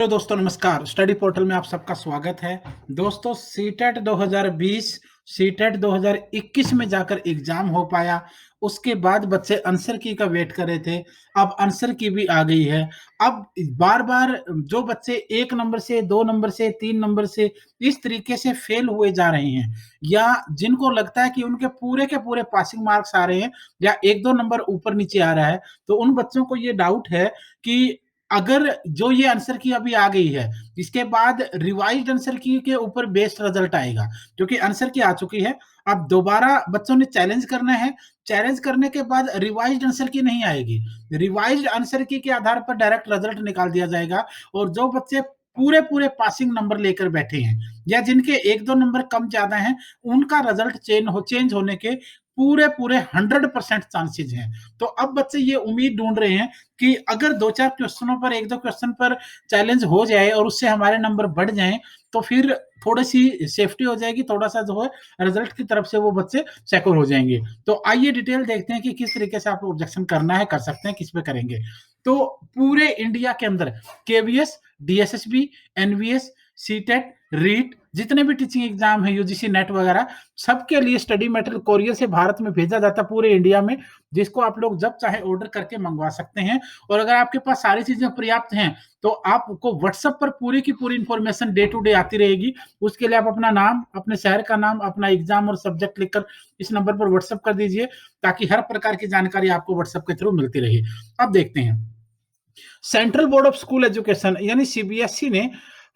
Hello दोस्तों, नमस्कार। Study portal में आप सबका स्वागत है। दोस्तों, सीटेट 2020 सीटेट 2021 में जाकर एग्जाम हो पाया। उसके बाद बच्चे आंसर की का वेट कर रहे थे। अब आंसर की भी आ गई है। अब बार बार जो बच्चे 1 नंबर से, 2 नंबर से, 3 नंबर से इस तरीके से फेल हुए जा रहे हैं, या जिनको लगता है कि उनके पूरे के पूरे पासिंग मार्क्स आ रहे हैं या 1-2 नंबर ऊपर नीचे आ रहा है, तो उन बच्चों को ये डाउट है कि अगर जो ये आंसर की अभी आ गई है, इसके बाद रिवाइज्ड आंसर की के ऊपर बेस्ड रिजल्ट आएगा, क्योंकि आंसर की आ चुकी है। अब दोबारा बच्चों ने चैलेंज करना है। चैलेंज करने के बाद रिवाइज्ड आंसर की नहीं आएगी। रिवाइज्ड आंसर की के आधार पर डायरेक्ट रिजल्ट निकाल दिया जाएगा। और जो बच्चे पूरे पूरे पासिंग नंबर लेकर बैठे हैं या जिनके 1-2 नंबर कम ज्यादा हैं, उनका रिजल्ट चेंज होने के पूरे पूरे 100% चांसेज हैं। तो अब बच्चे ये उम्मीद ढूंढ रहे हैं कि अगर 2-4 क्वेश्चनों पर, 1-2 क्वेश्चन पर चैलेंज हो जाए और उससे हमारे नंबर बढ़ जाएं, तो फिर थोड़ी सी सेफ्टी हो जाएगी, थोड़ा सा जो है रिजल्ट की तरफ से वो बच्चे सिक्योर हो जाएंगे। तो आइए डिटेल देखते हैं कि किस तरीके से आपको ऑब्जेक्शन करना है, कर सकते हैं, किस पे करेंगे। तो पूरे इंडिया के अंदर KVS, DSSB, NVS, CTET, REET, जितने भी टीचिंग एग्जाम है, यूजीसी नेट वगैरह, सबके लिए स्टडी मटेरियल कोरियर से भारत में भेजा जाता है पूरे इंडिया में, जिसको आप लोग जब चाहे ऑर्डर करके मंगवा सकते हैं। और अगर आपके पास सारी चीजें पर्याप्त हैं, तो आपको व्हाट्सएप पर पूरी की पूरी इंफॉर्मेशन डे टू डे आती रहेगी। उसके लिए आप अपना नाम, अपने शहर का नाम, अपना एग्जाम और सब्जेक्ट लिखकर इस नंबर पर व्हाट्सएप कर दीजिए, ताकि हर प्रकार की जानकारी आपको व्हाट्सएप के थ्रू मिलती रहे। अब देखते हैं, central board of school education यानी सीबीएसई ने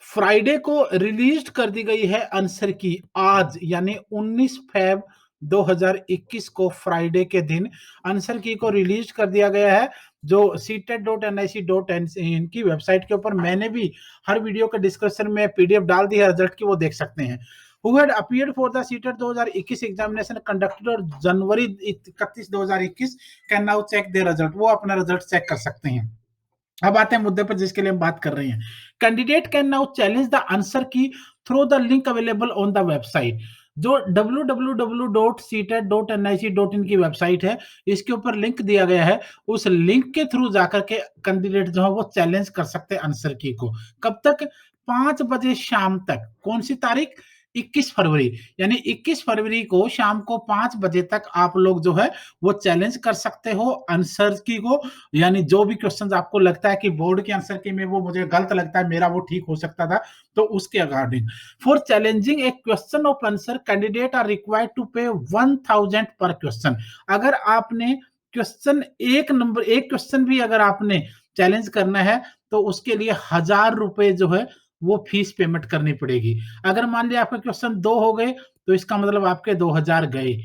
फ्राइडे को रिलीज कर दी गई है आंसर की। आज यानी 19 फेब 2021 को फ्राइडे के दिन आंसर की को रिलीज कर दिया गया है, जो CTET.nic.in की वेबसाइट के ऊपर मैंने भी हर वीडियो के डिस्क्रिप्शन में पीडीएफ डाल दी है रिजल्ट की, वो देख सकते हैं। Who had appeared for the CTET 2021 examination conducted on January 31 2021 can now check their result. वो अपना रिजल्ट चेक कर सकते हैं। अब आते हैं मुद्दे पर जिसके लिए हम बात कर रहे हैं। Candidate can now challenge the answer की through the link available on the website. जो www.ctet.nic.in की वेबसाइट है, इसके ऊपर लिंक दिया गया है। उस लिंक के थ्रू जाकर के कैंडिडेट जो है वो चैलेंज कर सकते हैं आंसर की को। कब तक? 5 बजे शाम तक। कौन सी तारीख? 21 फरवरी। यानी 21 फरवरी को शाम को 5 बजे तक आप लोग जो है वो चैलेंज कर सकते हो आंसर की को। यानी जो भी क्वेश्चंस आपको लगता है कि बोर्ड के आंसर की में वो मुझे गलत लगता है, मेरा वो ठीक हो सकता था, तो उसके according for challenging a question of answer candidate are required to pay 1000 पर क्वेश्चन। अगर आपने एक क्वेश्चन भी अगर आपने चैलेंज करना है, तो उसके लिए 1000 रुपए जो है वो फीस पेमेंट करनी पड़ेगी। अगर मान लिया आपके क्वेश्चन 2 हो गए, तो इसका मतलब आपके 2000 गए।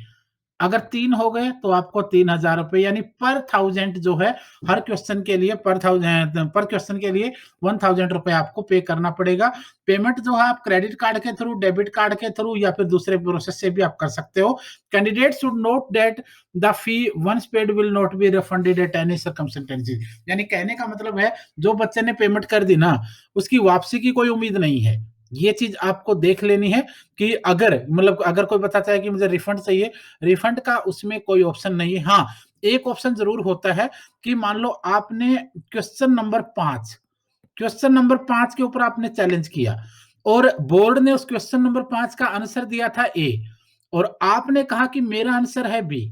अगर 3 हो गए तो आपको 3000 रुपए, यानी पर 1000 जो है हर क्वेश्चन के लिए पर क्वेश्चन के लिए 1000 रुपए आपको पे करना पड़ेगा। पेमेंट जो है आप क्रेडिट कार्ड के थ्रू, डेबिट कार्ड के थ्रू या फिर दूसरे प्रोसेस से भी आप कर सकते हो। Candidate should note that the fee once paid will not be refunded at any circumstances. यानी कहने का मतलब है, जो बच्चे ने पेमेंट कर दी ना, उसकी वापसी की कोई उम्मीद नहीं है। ये चीज आपको देख लेनी है कि अगर कोई बताता है कि मुझे रिफंड चाहिए, रिफंड का उसमें कोई ऑप्शन नहीं है। हाँ, एक ऑप्शन जरूर होता है कि मान लो आपने क्वेश्चन नंबर 5 के ऊपर आपने चैलेंज किया, और बोर्ड ने उस क्वेश्चन नंबर 5 का आंसर दिया था ए, और आपने कहा कि मेरा आंसर है बी।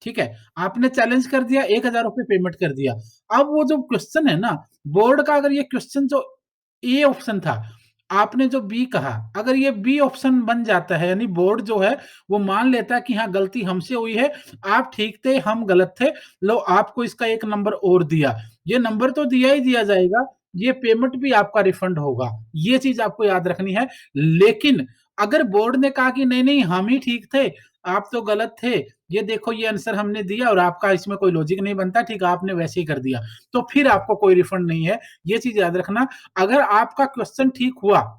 ठीक है, आपने चैलेंज कर दिया, 1000 रुपए पेमेंट कर दिया। अब वो जो क्वेश्चन है ना, बोर्ड का, अगर ये क्वेश्चन जो ए ऑप्शन था, आपने जो बी कहा, अगर ये बी ऑप्शन बन जाता है, यानी बोर्ड जो है वो मान लेता है कि हाँ गलती हमसे हुई है, आप ठीक थे, हम गलत थे, लो आपको इसका 1 नंबर और दिया। ये नंबर तो दिया ही दिया जाएगा, ये पेमेंट भी आपका रिफंड होगा। ये चीज आपको याद रखनी है। लेकिन अगर बोर्ड ने कहा कि नहीं नहीं हम ही ठीक थे, आप तो गलत थे, ये देखो ये आंसर हमने दिया और आपका इसमें कोई लॉजिक नहीं बनता, ठीक है, आपने वैसे ही कर दिया, तो फिर आपको कोई रिफंड नहीं है। ये चीज याद रखना। अगर आपका क्वेश्चन ठीक हुआ,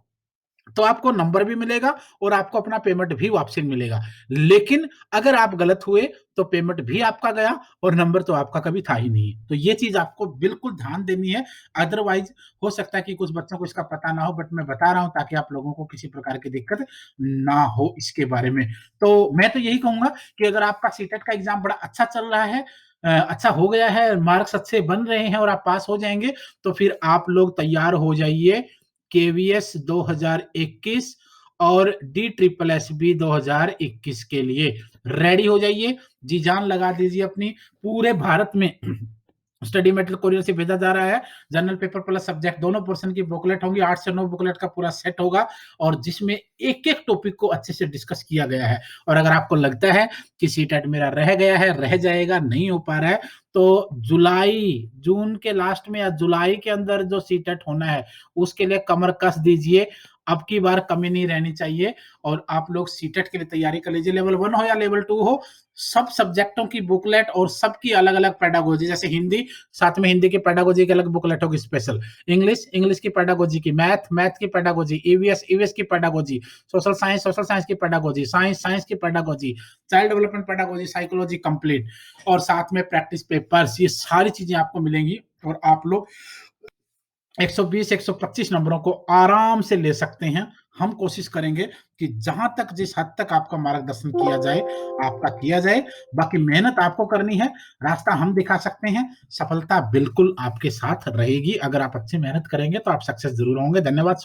तो आपको नंबर भी मिलेगा और आपको अपना पेमेंट भी वापसी मिलेगा। लेकिन अगर आप गलत हुए, तो पेमेंट भी आपका गया और नंबर तो आपका कभी था ही नहीं। तो ये चीज आपको बिल्कुल ध्यान देनी है। अदरवाइज हो सकता है कि कुछ बच्चों को इसका पता ना हो, बट मैं बता रहा हूं ताकि आप लोगों को किसी प्रकार की दिक्कत ना हो इसके बारे में। तो मैं तो यही कहूंगा कि अगर आपका सीटेट का एग्जाम बड़ा अच्छा चल रहा है, अच्छा हो गया है, मार्क्स अच्छे बन रहे हैं और आप पास हो जाएँगे, तो फिर आप लोग तैयार हो जाइए केवीएस 2021 और डी ट्रिपल एसबी 2021 के लिए। रेडी हो जाइए, जी जान लगा दीजिए अपनी। पूरे भारत में स्टडी मटेरियल कोरियर से भेजा जा रहा है। जनरल पेपर प्लस सब्जेक्ट दोनों पोर्शन की बुकलेट होंगी, 8 से 9 बुकलेट का पूरा सेट होगा और जिसमें एक-एक टॉपिक को अच्छे से डिस्कस किया गया है। और अगर आपको लगता है कि सीटेट मेरा रह गया है, रह जाएगा, नहीं हो पा रहा है, तो जून के लास्ट में या जुलाई के अंदर जो सीटेट होना है, उसके लिए कमर कस दीजिए। अब की बार कमी नहीं रहनी चाहिए और आप लोग सीटेट के लिए तैयारी कर लीजिए, लेवल 1 हो या लेवल 2 हो, सब सब्जेक्टों की बुकलेट और सबकी अलग-अलग पेडागोजी, जैसे हिंदी, साथ में हिंदी की पेडागोजी की अलग बुकलेट होगी स्पेशल, इंग्लिश की पेडागोजी की, मैथ की पेडागोजी, ईवीएस की पेडागोजी, सोशल साइंस की पेडागोजी, साइंस की pedagogy, child development pedagogy, psychology complete और साथ में प्रैक्टिस पेपर्स, ये सारी चीजें आपको मिलेंगी और आप लोग 120 125 नंबरों को आराम से ले सकते हैं। हम कोशिश करेंगे कि जहां तक जिस हद तक आपका मार्गदर्शन किया जाए, आपका किया जाए। बाकी मेहनत आपको करनी है, रास्ता हम दिखा सकते हैं, सफलता बिल्कुल आपके साथ रहेगी। अगर आप अच्छी मेहनत करेंगे तो आप सक्सेस जरूर होंगे। धन्यवाद।